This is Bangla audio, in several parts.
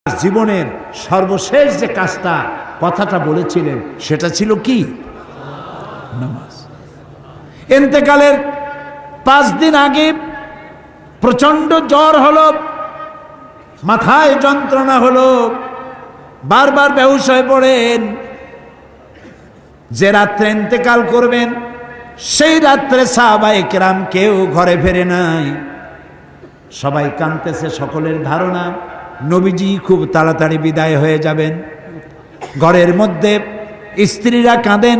জীবনের সর্বশেষ যে কাজটা কথাটা বলেছিলেন সেটা ছিল কি? নামাজ। ইন্তেকালের 5 দিন আগে প্রচন্ড জ্বর হলো, মাথায় যন্ত্রণা হলো, বারবার বেহুশ হয়ে পড়েন। যে রাত্রে ইন্তেকাল করবেন সেই রাত্রে সাহাবায়ে কেরাম কেউ ঘরে ফেরে নাই, সবাই কাঁদতেছে। সকলের ধারণা নবীজি খুব তাড়াতাড়ি বিদায় হয়ে যাবেন। ঘরের মধ্যে স্ত্রীরা কাঁদেন,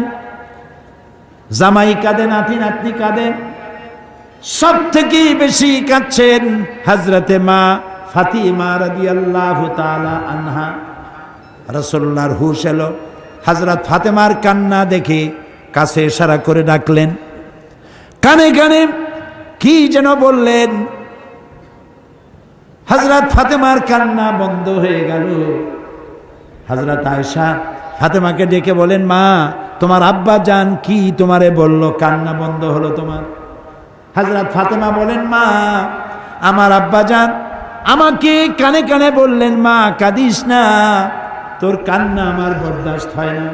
জামাই কাঁদেন, নাতি নাতনি কাঁদেন। সব থেকে বেশি কাঁদছেন হযরতে মা ফাতিমা রাদিয়াল্লাহু তাআলা আনহা। রাসূলুল্লাহর হুশ এলো, হযরত ফাতেমার কান্না দেখে কাছে ইশারা করে ডাকলেন, কানে কানে কি যেন বললেন। হযরত ফাতেমার কান্না বন্ধ হয়ে গেল। হযরত আয়েশা ফাতেমাকে ডেকে বলেন, মা তোমার আব্বা জান কি তোমারে বলল, কান্না বন্ধ হলো তোমার? হযরত ফাতেমা বলেন, মা আমার আব্বা জান আমাকে কানে কানে বললেন, মা কাঁদিস না, তোর কান্না আমার বরদাস্ত হয় না।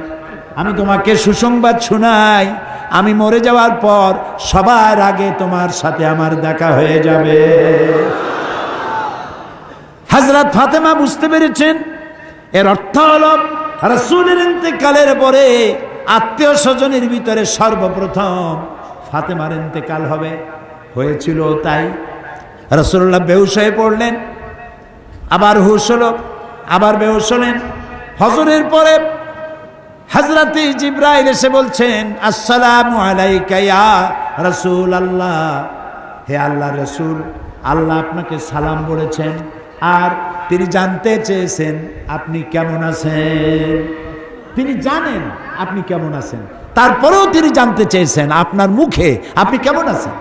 আমি তোমাকে সুসংবাদ শোনাই, আমি মরে যাওয়ার পর সবার আগে তোমার সাথে আমার দেখা হয়ে যাবে। হযরত ফাতেমা বুঝতে পেরেছেন এর অর্থ হলো রাসূলের ইন্তেকালের পরে আত্মীয় স্বজনের ভিতরে সর্বপ্রথম ফাতেমার ইন্তেকাল হবে। হয়েছিল তাই। রাসূলুল্লাহ বেহুশ হয়ে পড়লেন, আবার হুশ হলো, আবার বেহুশ হলেন। ফজরের পরে হযরতে জিবরাইল এসে বলছেন, আসসালামু আলাইকা ইয়া রাসূলুল্লাহ, হে আল্লাহর রাসূল, আল্লাহ আপনাকে সালাম বলেছেন আর তিনি জানতে চেয়েছেন আপনি কেমন আছেন। তিনি জানেন আপনি কেমন আছেন, তারপরেও তিনি জানতে চেয়েছেন আপনার মুখে আপনি কেমন আছেন।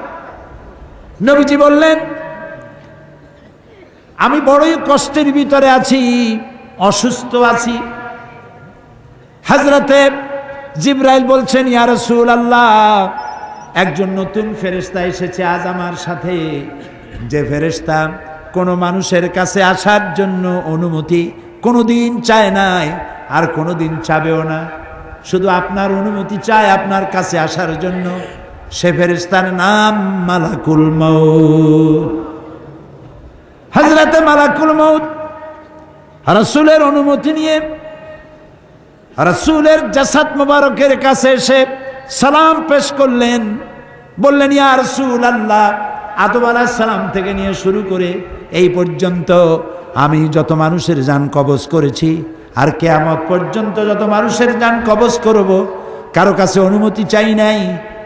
নবীজি বললেন, আমি বড়ই কষ্টের ভিতরে আছি, অসুস্থ আছি। হযরতে জিবরাইল বলছেন, ইয়া রাসূলুল্লাহ, একজন নতুন ফেরেশতা এসেছে আজ আমার সাথে, যে ফেরেশতা কোনো মানুষের কাছে আসার জন্য অনুমতি কোনোদিন চায় নাই আর কোনোদিন চাবেও না, শুধু আপনার অনুমতি চায় আপনার কাছে আসার জন্য। সে ফেরেশতার নাম মালাকুল মউত। হযরতে মালাকুল মউত রাসূলের অনুমতি নিয়ে রাসূলের জাসাদ মোবারকের কাছে এসে সালাম পেশ করলেন। বললেন, ইয়া রাসূলুল্লাহ, আদম আলাইহিস সালাম থেকে নিয়ে শুরু করে এই পর্যন্ত আমি যত মানুষের জান কবজ করেছি আর কিয়ামত পর্যন্ত যত মানুষের জান কবজ করব, কারো কাছে অনুমতি চাই নাই,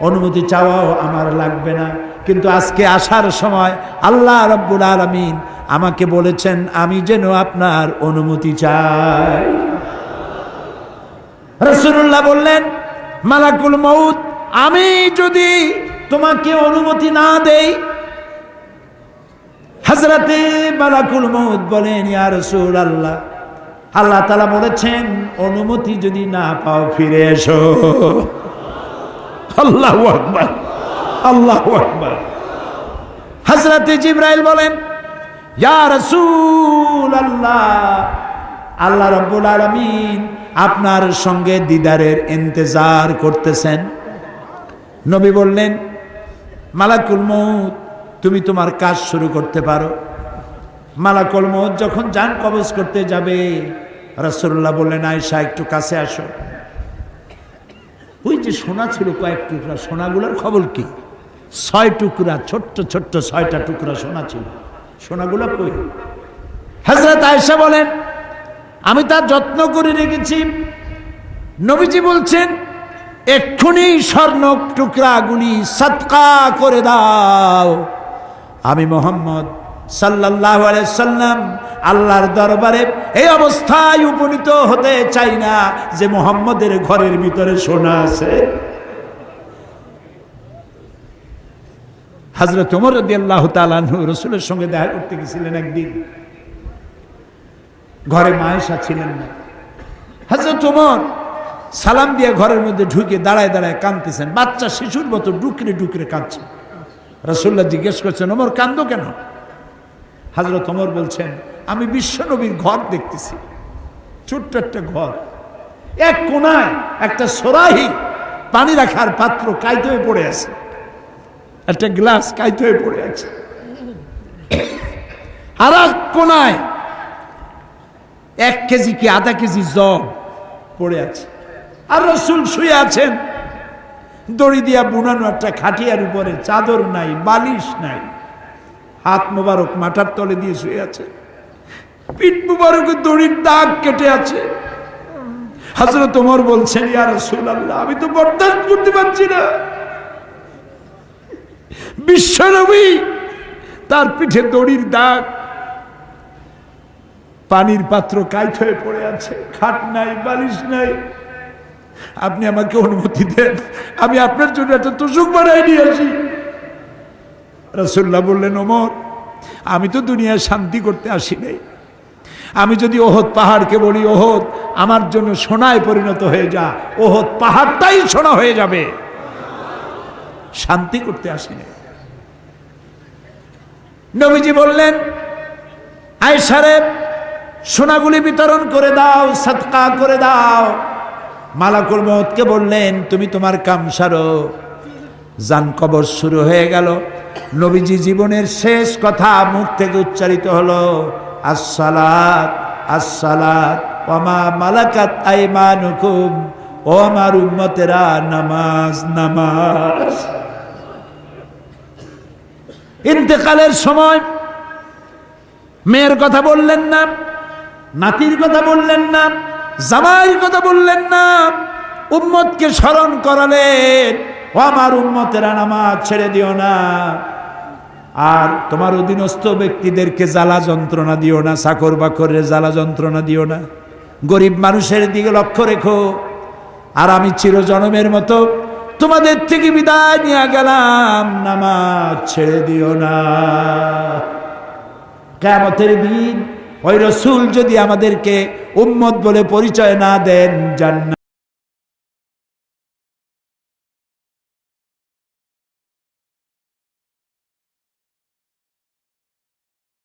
অনুমতি চাওয়াও আমার লাগবে না। কিন্তু আজকে আসার সময় আল্লাহ রাব্বুল আলামিন আমাকে বলেছেন আমি যেন আপনার অনুমতি চাই। রাসূলুল্লাহ বললেন, মালাকুল মউত, আমি যদি তোমাকে অনুমতি না দেই? হযরতে মালাকুল মউত বলেন, ইয়া রাসূলুল্লাহ, আল্লাহ তাআলা বলেছেন অনুমতি যদি না পাও ফিরে এসো। আল্লাহু আকবার, আল্লাহু আকবার। হযরতে জিবরাইল বলেন, ইয়া রাসূলুল্লাহ, আল্লাহ রাব্বুল আলামিন আপনার সঙ্গে দিদারের ইন্তজার করতেছেন। নবী বললেন, মালাকুল মউত, তুমি তোমার কাজ শুরু করতে পারো। মালাকুল মউত যখন জান কবজ করতে যাবে, রাসূলুল্লাহ বললেন, আয়েশা একটু কাছে আসো। ওই যে সোনা ছিল কয়েক টুকরা, সোনাগুলোর খবর কি? 6 টুকরা, ছোট্ট ছোট্ট 6টা টুকরা সোনা ছিল, সোনাগুলো কই? হযরত আয়েশা বলেন, আমি তার যত্ন করে রেখেছি। নবীজি বলছেন, এক্ষুনি স্বর্ণ টুকরাগুলি সদকা করে দাও। আমি মুহাম্মদ সাল্লাল্লাহু আলাইহি সাল্লাম আল্লাহর দরবারে এই অবস্থায় উপনীত হতে চাই না যে মুহাম্মদের ঘরের ভিতরে সোনা আছে। হযরত ওমর রাদিয়াল্লাহু তাআলা আনহু রাসূলের সঙ্গে দেখা করতে গেছিলেন একদিন। ঘরে মা আয়েশা ছিলেন না। হযরত ওমর সালাম দিয়ে ঘরের মধ্যে ঢুকে দাঁড়ায় দাঁড়ায় কাঁদতেছেন, বাচ্চা শিশুর মতো ডুকরে ডুকরে কাঁদছে। রাসূলুল্লাহ জিজ্ঞেস করছেন, ওমর কান্দো কেন? হযরত ওমর বলছেন, আমি বিশ্বনবীর ঘর দেখতেছি, ছোট্ট একটা ঘর, এক কোনায় একটা সরাহি পানি রাখার পাত্র কাইতে হয়ে পড়ে আছে, একটা গ্লাস কাইতে হয়ে পড়ে আছে, আর এক কোনায় 1 কেজি কি আধা কেজি জব পড়ে আছে, আর রাসূল শুয়ে আছেন দড়ি দিয়া বুনানো একটা খাটিয়ার উপরে, চাদর নাই, বালিশ নাই, হাত মোবারক মাথার তলে দিয়ে শুয়ে আছে, পিঠ মোবারকে দড়ির দাগ কেটে আছে। হযরত ওমর বলছেন, ইয়া রাসূলুল্লাহ, আমি তো বরদাস্ত করতে পারছি না, বিশ্বনবী তার পিঠে দড়ির দাগ, পানির পাত্র কাইত হয়ে পড়ে আছে, খাট নাই, বালিশ নাই, আপনি আমাকে অনুমতি দেন, আমি আপনার জন্য একটা তোষক বানাই নিয়ে আসি। রাসূলুল্লাহ বললেন, ওমর, আমি তো দুনিয়ায় শান্তি করতে আসি নাই, আমি যদি ওহদ পাহাড়কে বলি ওহদ আমার জন্য সোনায় পরিণত হয়ে যা, ওহদ পাহাড়টাই সোনা হয়ে যাবে, শান্তি করতে আসি নাই। নবীজি বললেন, আয়েশারে সোনাগুলি বিতরণ করে দাও, সাদকা করে দাও। মালাকুল মউতকে বললেন, তুমি তোমার কাম সারো। জান কবর শুরু হয়ে গেল। নবীজি জীবনের শেষ কথা মুখ থেকে উচ্চারিত হলো, আসসালাত আসসালাত ওয়া মা মালাকাত আইমানুকুম, ও আমার উম্মতেরা, নামাজ নামাজ। ইন্তেকালের সময় মেয়ের কথা বললেন না, নাতির কথা বললেন না, জামাইয়ের কথা বললেন না, উম্মতকে স্মরণ করালেন, ও আমার উম্মতেরা, নামাজ ছেড়ে দিও না, আর তোমার অধীনস্থ ব্যক্তিদেরকে জ্বালা যন্ত্রণা দিও না, চাকর বাকরের জ্বালা যন্ত্রণা দিও না, গরিব মানুষের দিকে লক্ষ্য রেখো, আর আমি চিরজনমের মতো তোমাদের থেকে বিদায় নিয়ে গেলাম, নামাজ ছেড়ে দিও না। কিয়ামতের দিন ওই রাসূল যদি আমাদেরকে উম্মত বলে পরিচয় না দেন, জান্নাত